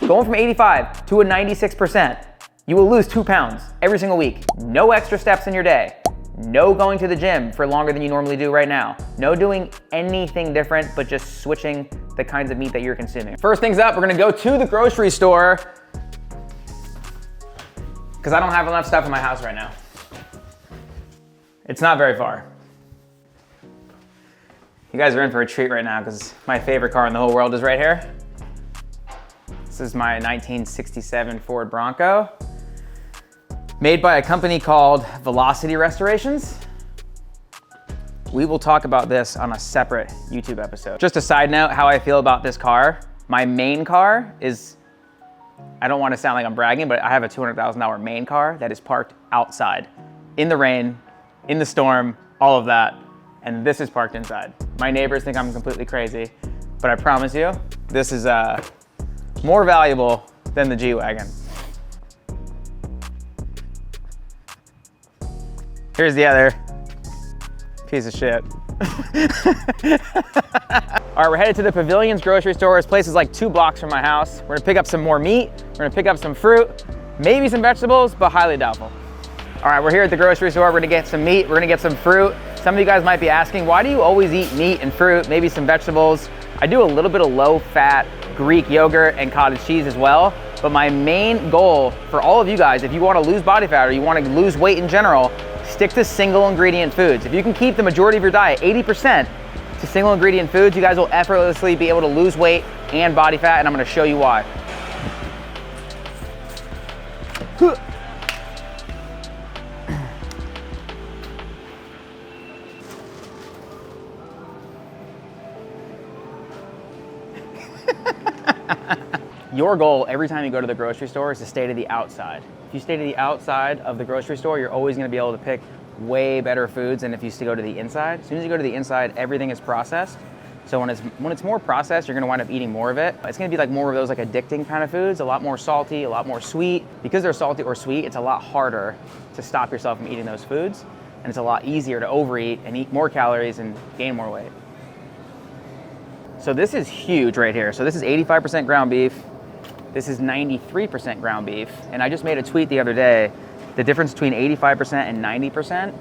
Going from 85 to a 96%, you will lose 2 pounds every single week. No extra steps in your day. No going to the gym for longer than you normally do right now. No doing anything different, but just switching the kinds of meat that you're consuming. First things up, we're gonna go to the grocery store because I don't have enough stuff in my house right now. It's not very far. You guys are in for a treat right now because my favorite car in the whole world is right here. This is my 1967 Ford Bronco, made by a company called Velocity Restorations. We will talk about this on a separate YouTube episode. Just a side note, how I feel about this car. My main car is, I don't want to sound like I'm bragging, but I have a $200,000 main car that is parked outside, in the rain, in the storm, all of that. And this is parked inside. My neighbors think I'm completely crazy, but I promise you, this is more valuable than the G-Wagon. Here's the other piece of shit. All right, we're headed to the Pavilions grocery store. This place is like 2 blocks from my house. We're gonna pick up some more meat. We're gonna pick up some fruit, maybe some vegetables, but highly doubtful. All right, we're here at the grocery store. We're gonna get some meat, we're gonna get some fruit. Some of you guys might be asking, why do you always eat meat and fruit, maybe some vegetables? I do a little bit of low-fat Greek yogurt and cottage cheese as well, but my main goal for all of you guys, if you wanna lose body fat or you wanna lose weight in general, stick to single ingredient foods. If you can keep the majority of your diet, 80%, to single ingredient foods, you guys will effortlessly be able to lose weight and body fat, and I'm gonna show you why. Your goal every time you go to the grocery store is to stay to the outside. If you stay to the outside of the grocery store, you're always gonna be able to pick way better foods than if you go to the inside. As soon as you go to the inside, everything is processed. So when it's more processed, you're gonna wind up eating more of it. It's gonna be like more of those like addicting kind of foods, a lot more salty, a lot more sweet. Because they're salty or sweet, it's a lot harder to stop yourself from eating those foods. And it's a lot easier to overeat and eat more calories and gain more weight. So this is huge right here. So this is 85% ground beef. This is 93% ground beef. And I just made a tweet the other day. The difference between 85% and 90%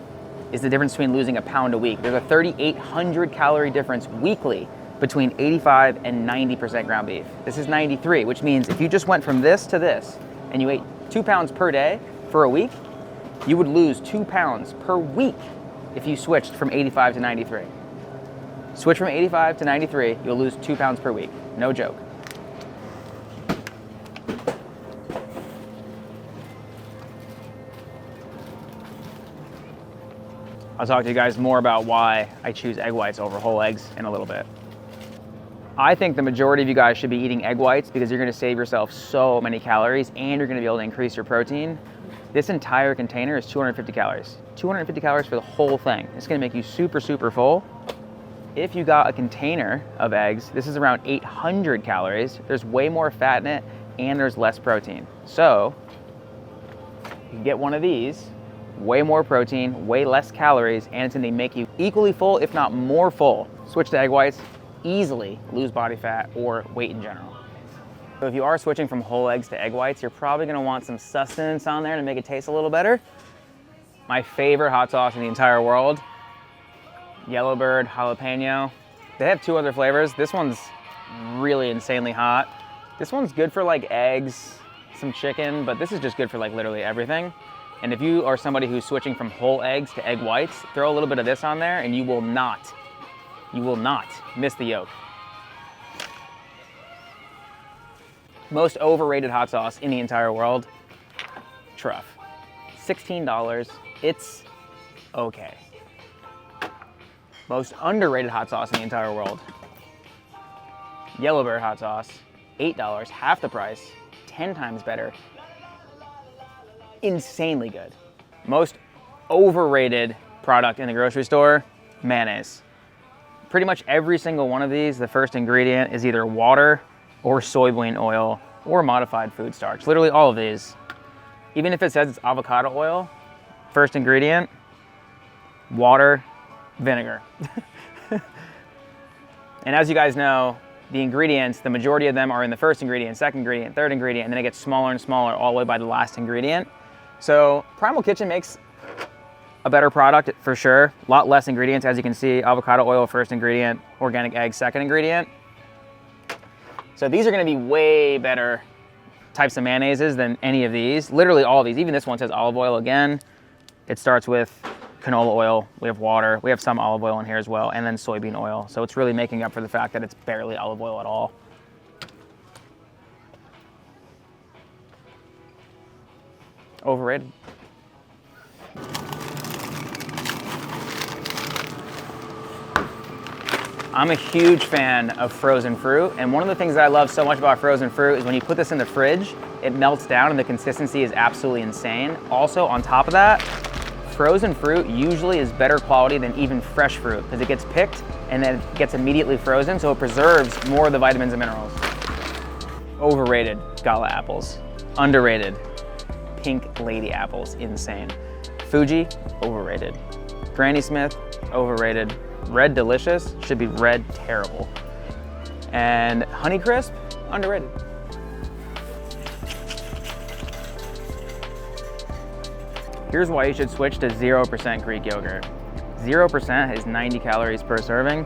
is the difference between losing a pound a week. There's a 3,800 calorie difference weekly between 85 and 90% ground beef. This is 93, which means if you just went from this to this and you ate 2 pounds per day for a week, you would lose 2 pounds per week if you switched from 85 to 93. Switch from 85 to 93, you'll lose 2 pounds per week. No joke. I'll talk to you guys more about why I choose egg whites over whole eggs in a little bit. I think the majority of you guys should be eating egg whites because you're gonna save yourself so many calories and you're gonna be able to increase your protein. This entire container is 250 calories. 250 calories for the whole thing. It's gonna make you super, super full. If you got a container of eggs, this is around 800 calories. There's way more fat in it and there's less protein. So you can get one of these, way more protein, way less calories, and it's gonna make you equally full, if not more full. Switch to egg whites, easily lose body fat or weight in general. So if you are switching from whole eggs to egg whites, you're probably gonna want some sustenance on there to make it taste a little better. My favorite hot sauce in the entire world, Yellowbird jalapeno. They have 2 other flavors. This one's really insanely hot. This one's good for like eggs, some chicken, but this is just good for like literally everything. And if you are somebody who's switching from whole eggs to egg whites, throw a little bit of this on there and you will not miss the yolk. Most overrated hot sauce in the entire world, Truff. $16, it's okay. Most underrated hot sauce in the entire world, Yellowbird hot sauce, $8, half the price, 10 times better. Insanely good. Most overrated product in the grocery store, mayonnaise. Pretty much every single one of these, the first ingredient is either water or soybean oil or modified food starch. Literally all of these. Even if it says it's avocado oil, first ingredient, water, vinegar. And as you guys know, the ingredients, the majority of them are in the first ingredient, second ingredient, third ingredient, and then it gets smaller and smaller all the way by the last ingredient. So Primal Kitchen makes a better product for sure. A lot less ingredients, as you can see. Avocado oil, first ingredient, organic egg, second ingredient. So these are gonna be way better types of mayonnaises than any of these. Literally all of these. Even this one says olive oil again. It starts with canola oil, we have water, we have some olive oil in here as well, and then soybean oil. So it's really making up for the fact that it's barely olive oil at all. Overrated. I'm a huge fan of frozen fruit, and one of the things that I love so much about frozen fruit is when you put this in the fridge, it melts down and the consistency is absolutely insane. Also, on top of that, frozen fruit usually is better quality than even fresh fruit because it gets picked and then it gets immediately frozen, so it preserves more of the vitamins and minerals. Overrated, Gala apples. Underrated, pink lady apples, insane. Fuji, overrated. Granny Smith, overrated. Red Delicious, should be red terrible. And Honeycrisp, underrated. Here's why you should switch to 0% Greek yogurt. 0% is 90 calories per serving.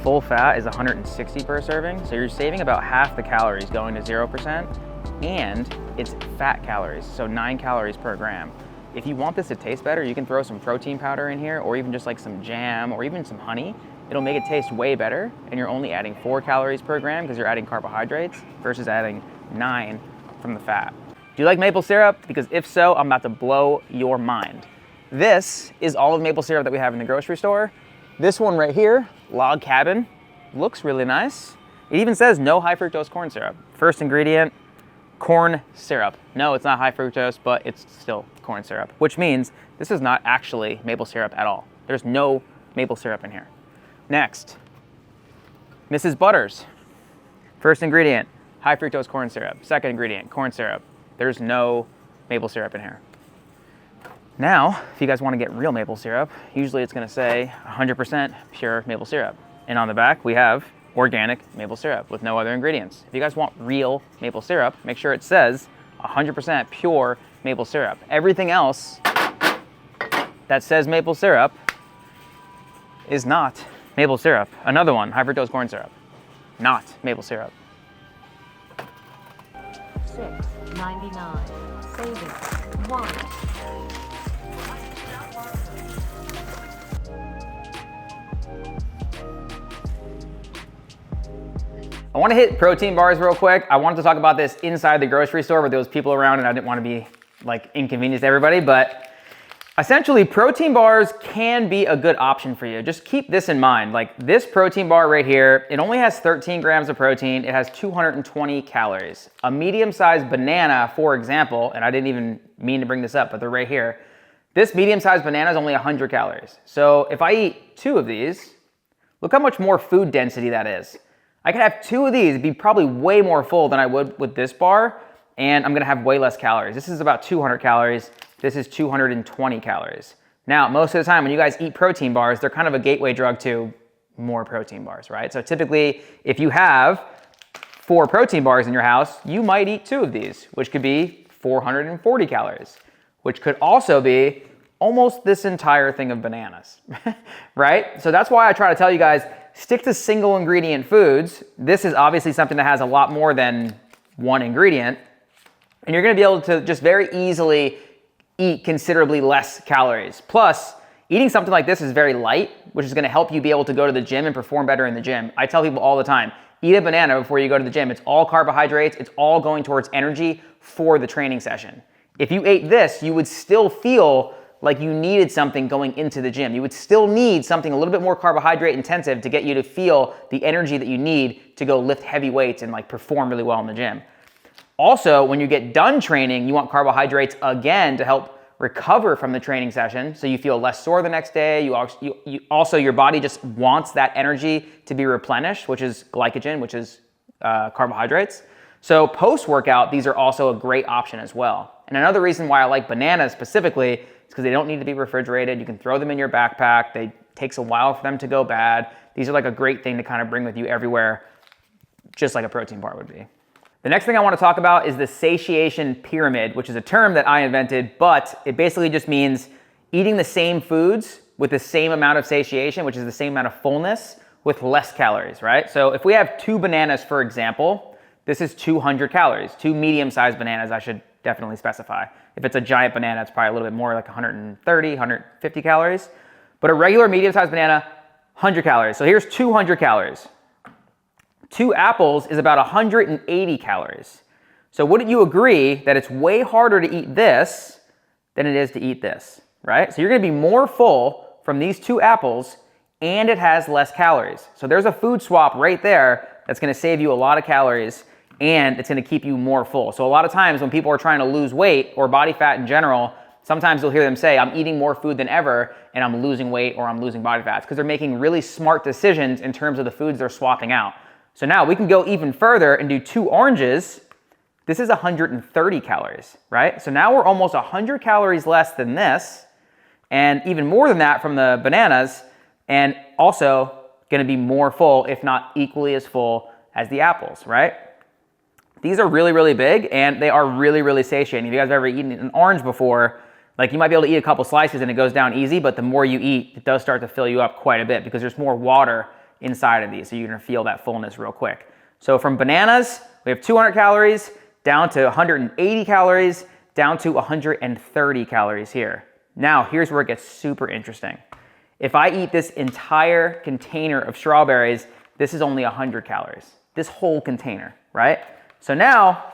Full fat is 160 per serving. So you're saving about half the calories going to 0%, and it's fat calories, so 9 calories per gram. If you want this to taste better, you can throw some protein powder in here, or even just like some jam, or even some honey. It'll make it taste way better, and you're only adding 4 calories per gram because you're adding carbohydrates versus adding 9 from the fat. Do you like maple syrup? Because if so, I'm about to blow your mind. This is all of the maple syrup that we have in the grocery store. This one right here, Log Cabin, looks really nice. It even says no high fructose corn syrup. First ingredient, corn syrup. No, it's not high fructose, but it's still corn syrup, which means this is not actually maple syrup at all. There's no maple syrup in here. Next, Mrs. Butters. First ingredient, high fructose corn syrup. Second ingredient, corn syrup. There's no maple syrup in here. Now, if you guys want to get real maple syrup, usually it's going to say 100% pure maple syrup. And on the back, we have organic maple syrup with no other ingredients. If you guys want real maple syrup, make sure it says 100% pure maple syrup. Everything else that says maple syrup is not maple syrup. Another one, high fructose corn syrup, not maple syrup. $6.99. Savings 1. I want to hit protein bars real quick. I wanted to talk about this inside the grocery store where there was people around and I didn't want to be like inconvenienced to everybody, but essentially protein bars can be a good option for you. Just keep this in mind. Like this protein bar right here, it only has 13 grams of protein. It has 220 calories. A medium-sized banana, for example, and I didn't even mean to bring this up, but they're right here. This medium-sized banana is only 100 calories. So if I eat 2 of these, look how much more food density that is. I could have 2 of these, be probably way more full than I would with this bar, and I'm gonna have way less calories. This is about 200 calories. This is 220 calories. Now, most of the time when you guys eat protein bars, they're kind of a gateway drug to more protein bars, right? So typically, if you have 4 protein bars in your house, you might eat 2 of these, which could be 440 calories, which could also be almost this entire thing of bananas, right? So that's why I try to tell you guys, stick to single ingredient foods. This is obviously something that has a lot more than 1 ingredient, and you're gonna be able to just very easily eat considerably less calories. Plus, eating something like this is very light, which is gonna help you be able to go to the gym and perform better in the gym. I tell people all the time, eat a banana before you go to the gym. It's all carbohydrates, it's all going towards energy for the training session. If you ate this, you would still feel like you needed something going into the gym. You would still need something a little bit more carbohydrate intensive to get you to feel the energy that you need to go lift heavy weights and like perform really well in the gym. Also, when you get done training, you want carbohydrates again to help recover from the training session so you feel less sore the next day. Also, your body just wants that energy to be replenished, which is glycogen, which is carbohydrates. So post-workout, these are also a great option as well. And another reason why I like bananas specifically is because they don't need to be refrigerated. You can throw them in your backpack. It takes a while for them to go bad. These are like a great thing to kind of bring with you everywhere just like a protein bar would be. The next thing I want to talk about is the satiation pyramid, which is a term that I invented, but it basically just means eating the same foods with the same amount of satiation, which is the same amount of fullness, with less calories, right? So if we have 2 bananas, for example, this is 200 calories. 2 medium-sized bananas, I should definitely specify. If it's a giant banana, it's probably a little bit more, like 130, 150 calories. But a regular medium-sized banana, 100 calories. So here's 200 calories. 2 apples is about 180 calories. So wouldn't you agree that it's way harder to eat this than it is to eat this, right? So you're gonna be more full from these 2 apples, and it has less calories. So there's a food swap right there that's gonna save you a lot of calories, and it's gonna keep you more full. So a lot of times when people are trying to lose weight or body fat in general, sometimes you'll hear them say, I'm eating more food than ever, and I'm losing weight or I'm losing body fat. It's because they're making really smart decisions in terms of the foods they're swapping out. So now we can go even further and do 2 oranges. This is 130 calories, right? So now we're almost 100 calories less than this, and even more than that from the bananas, and also gonna be more full, if not equally as full as the apples, right? These are really, really big, and they are really, really satiating. If you guys have ever eaten an orange before, like you might be able to eat a couple slices and it goes down easy, but the more you eat, it does start to fill you up quite a bit because there's more water inside of these, so you're gonna feel that fullness real quick. So from bananas, we have 200 calories, down to 180 calories, down to 130 calories here. Now, here's where it gets super interesting. If I eat this entire container of strawberries, this is only 100 calories. This whole container, right? So now,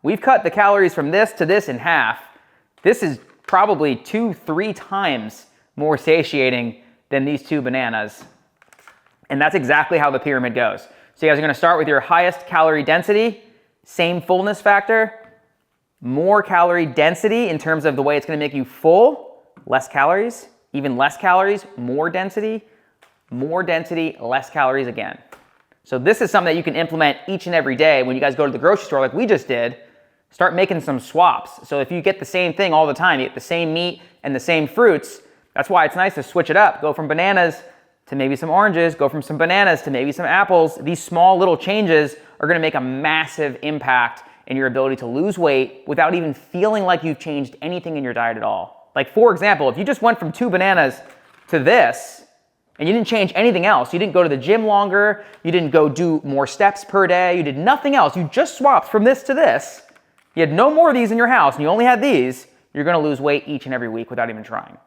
we've cut the calories from this to this in half. This is probably 2-3 times more satiating than these 2 bananas. And that's exactly how the pyramid goes. So you guys are gonna start with your highest calorie density, same fullness factor, more calorie density in terms of the way it's gonna make you full, less calories, even less calories, more density, less calories again. So this is something that you can implement each and every day when you guys go to the grocery store like we just did. Start making some swaps. So if you get the same thing all the time, you get the same meat and the same fruits, that's why it's nice to switch it up. Go from bananas to maybe some oranges, go from some bananas to maybe some apples. These small little changes are gonna make a massive impact in your ability to lose weight without even feeling like you've changed anything in your diet at all. Like for example, if you just went from 2 bananas to this, and you didn't change anything else, you didn't go to the gym longer, you didn't go do more steps per day, you did nothing else, you just swapped from this to this, you had no more of these in your house and you only had these, you're gonna lose weight each and every week without even trying.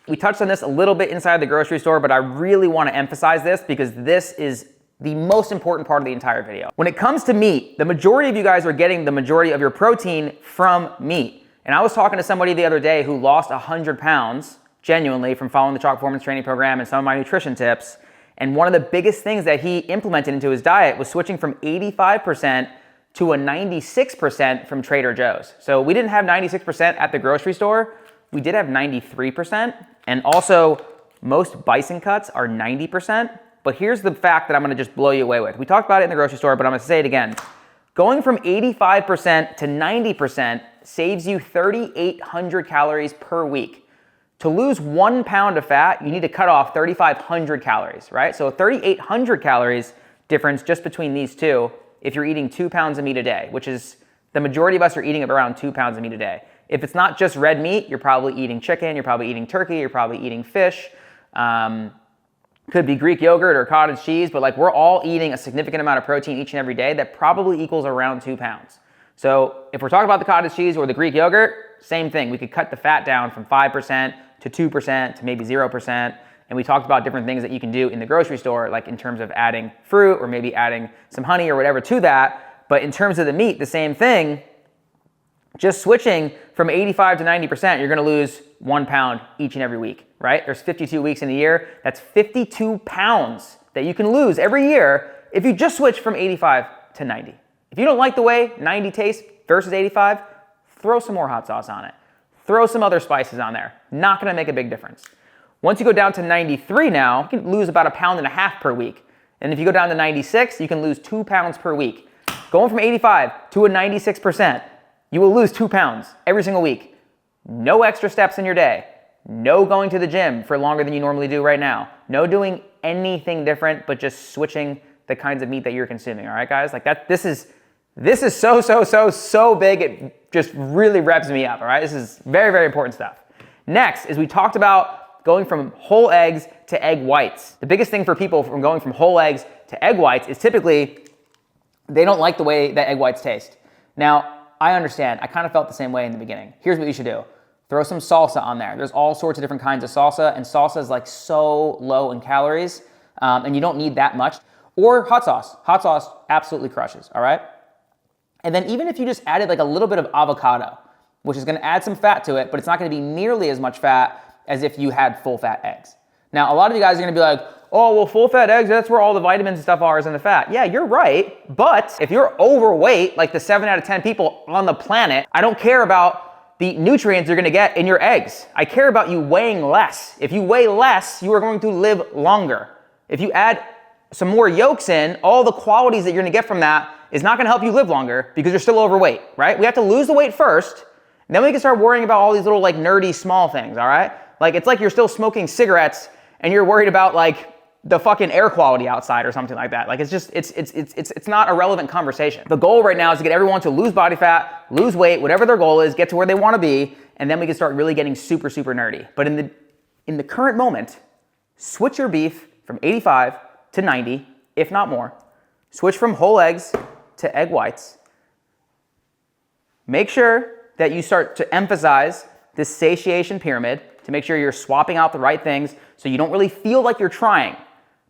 We touched on this a little bit inside the grocery store, but I really want to emphasize this because this is the most important part of the entire video. When it comes to meat, the majority of you guys are getting the majority of your protein from meat. And I was talking to somebody the other day who lost 100 pounds, genuinely, from following the Chalk Performance Training Program and some of my nutrition tips. And one of the biggest things that he implemented into his diet was switching from 85% to a 96% from Trader Joe's. So we didn't have 96% at the grocery store. We did have 93%. And also, most bison cuts are 90%. But here's the fact that I'm gonna just blow you away with. We talked about it in the grocery store, but I'm gonna say it again. Going from 85% to 90% saves you 3,800 calories per week. To lose 1 pound of fat, you need to cut off 3,500 calories, right? So 3,800 calories difference just between these two if you're eating 2 pounds of meat a day, which is the majority of us are eating around 2 pounds of meat a day. If it's not just red meat, you're probably eating chicken, you're probably eating turkey, you're probably eating fish. Could be Greek yogurt or cottage cheese, but like we're all eating a significant amount of protein each and every day that probably equals around 2 pounds. So if we're talking about the cottage cheese or the Greek yogurt, same thing. We could cut the fat down from 5% to 2% to maybe 0%. And we talked about different things that you can do in the grocery store, like in terms of adding fruit or maybe adding some honey or whatever to that. But in terms of the meat, the same thing. Just switching from 85 to 90%, you're gonna lose 1 pound each and every week, right? There's 52 weeks in a year. That's 52 pounds that you can lose every year if you just switch from 85 to 90. If you don't like the way 90 tastes versus 85, throw some more hot sauce on it. Throw some other spices on there. Not gonna make a big difference. Once you go down to 93 now, you can lose about 1.5 pounds per week. And if you go down to 96, you can lose 2 pounds per week. Going from 85 to a 96%, you will lose 2 pounds every single week. No extra steps in your day. No going to the gym for longer than you normally do right now. No doing anything different, but just switching the kinds of meat that you're consuming, all right, guys? Like this is so big, it just really revs me up, all right? This is very, very important stuff. Next is we talked about going from whole eggs to egg whites. The biggest thing for people from going from whole eggs to egg whites is typically they don't like the way that egg whites taste. Now, I understand. I kind of felt the same way in the beginning. Here's what you should do. Throw some salsa on there. There's all sorts of different kinds of salsa, and salsa is like so low in calories, and you don't need that much. Or hot sauce. Hot sauce absolutely crushes, all right? And then even if you just added like a little bit of avocado, which is gonna add some fat to it, but it's not gonna be nearly as much fat as if you had full fat eggs. Now, a lot of you guys are gonna be like, oh, well, full fat eggs, that's where all the vitamins and stuff are is in the fat. Yeah, you're right, but if you're overweight, like the 7 out of 10 people on the planet, I don't care about the nutrients you're gonna get in your eggs. I care about you weighing less. If you weigh less, you are going to live longer. If you add some more yolks in, all the qualities that you're gonna get from that is not gonna help you live longer because you're still overweight, right? We have to lose the weight first, and then we can start worrying about all these little like nerdy small things, all right? Like it's like you're still smoking cigarettes and you're worried about like the fucking air quality outside or something like that. Like it's just, it's not a relevant conversation. The goal right now is to get everyone to lose body fat, lose weight, whatever their goal is, get to where they wanna be, and then we can start really getting super, super nerdy. But in the current moment, switch your beef from 85 to 90, if not more. Switch from whole eggs to egg whites. Make sure that you start to emphasize this satiation pyramid to make sure you're swapping out the right things so you don't really feel like you're trying.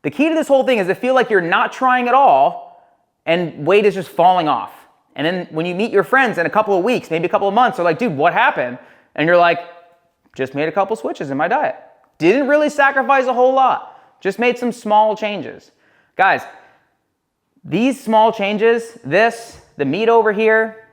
The key to this whole thing is to feel like you're not trying at all and weight is just falling off. And then when you meet your friends in a couple of weeks, maybe a couple of months, they're like, dude, what happened? And you're like, just made a couple switches in my diet. Didn't really sacrifice a whole lot. Just made some small changes. Guys, these small changes, the meat over here,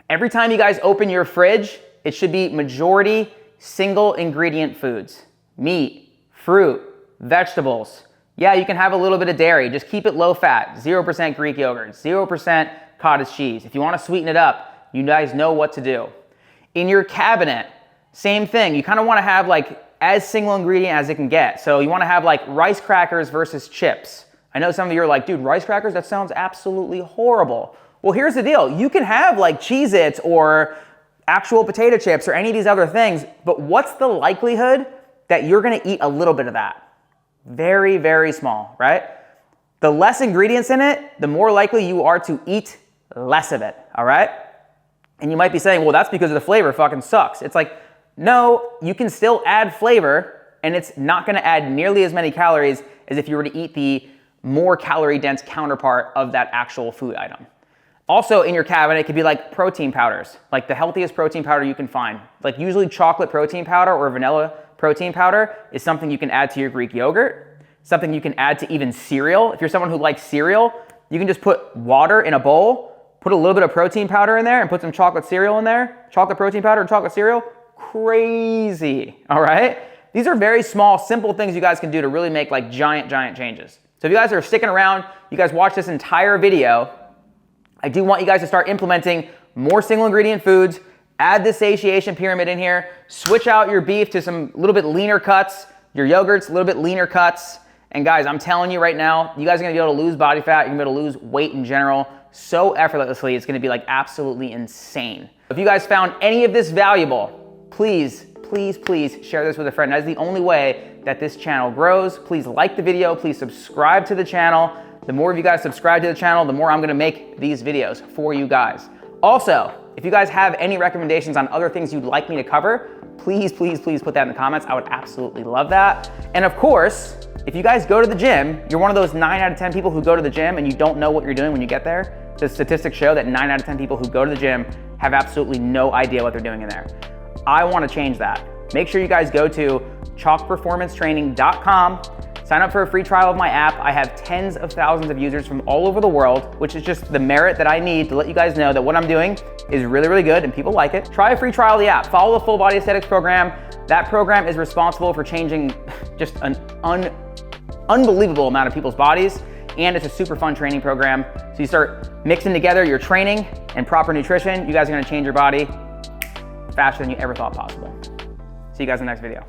every time you guys open your fridge, it should be majority single ingredient foods. Meat, fruit, vegetables. Yeah, you can have a little bit of dairy. Just keep it low fat. 0% Greek yogurt, 0% cottage cheese. If you want to sweeten it up, you guys know what to do. In your cabinet, same thing. You kind of want to have like as single ingredient as it can get. So you want to have like rice crackers versus chips. I know some of you are like, dude, rice crackers, that sounds absolutely horrible. Well, here's the deal. You can have like Cheez-Its or actual potato chips or any of these other things, but what's the likelihood that you're gonna eat a little bit of that? Very, very small, right? The less ingredients in it, the more likely you are to eat less of it, all right? And you might be saying, well, that's because the flavor fucking sucks. It's like, no, you can still add flavor and it's not gonna add nearly as many calories as if you were to eat the more calorie dense counterpart of that actual food item. Also in your cabinet, it could be like protein powders, like the healthiest protein powder you can find. Like usually chocolate protein powder or vanilla protein powder is something you can add to your Greek yogurt, something you can add to even cereal. If you're someone who likes cereal, you can just put water in a bowl, put a little bit of protein powder in there and put some chocolate cereal in there, chocolate protein powder and chocolate cereal. Crazy, all right? These are very small, simple things you guys can do to really make like giant, giant changes. So if you guys are sticking around, you guys watch this entire video, I do want you guys to start implementing more single ingredient foods, add the satiation pyramid in here, switch out your beef to some little bit leaner cuts, your yogurts, a little bit leaner cuts. And guys, I'm telling you right now, you guys are gonna be able to lose body fat, you're gonna be able to lose weight in general so effortlessly, it's gonna be like absolutely insane. If you guys found any of this valuable, please, please, please share this with a friend. That is the only way that this channel grows. Please like the video, please subscribe to the channel. The more of you guys subscribe to the channel, the more I'm gonna make these videos for you guys. Also, if you guys have any recommendations on other things you'd like me to cover, please, please, please put that in the comments. I would absolutely love that. And of course, if you guys go to the gym, you're one of those 9 out of 10 people who go to the gym and you don't know what you're doing when you get there. The statistics show that 9 out of 10 people who go to the gym have absolutely no idea what they're doing in there. I wanna change that. Make sure you guys go to chalkperformancetraining.com. Sign up for a free trial of my app. I have tens of thousands of users from all over the world, which is just the merit that I need to let you guys know that what I'm doing is really, really good and people like it. Try a free trial of the app. Follow the Full Body Aesthetics program. That program is responsible for changing just an unbelievable amount of people's bodies, and it's a super fun training program. So you start mixing together your training and proper nutrition. You guys are gonna change your body faster than you ever thought possible. See you guys in the next video.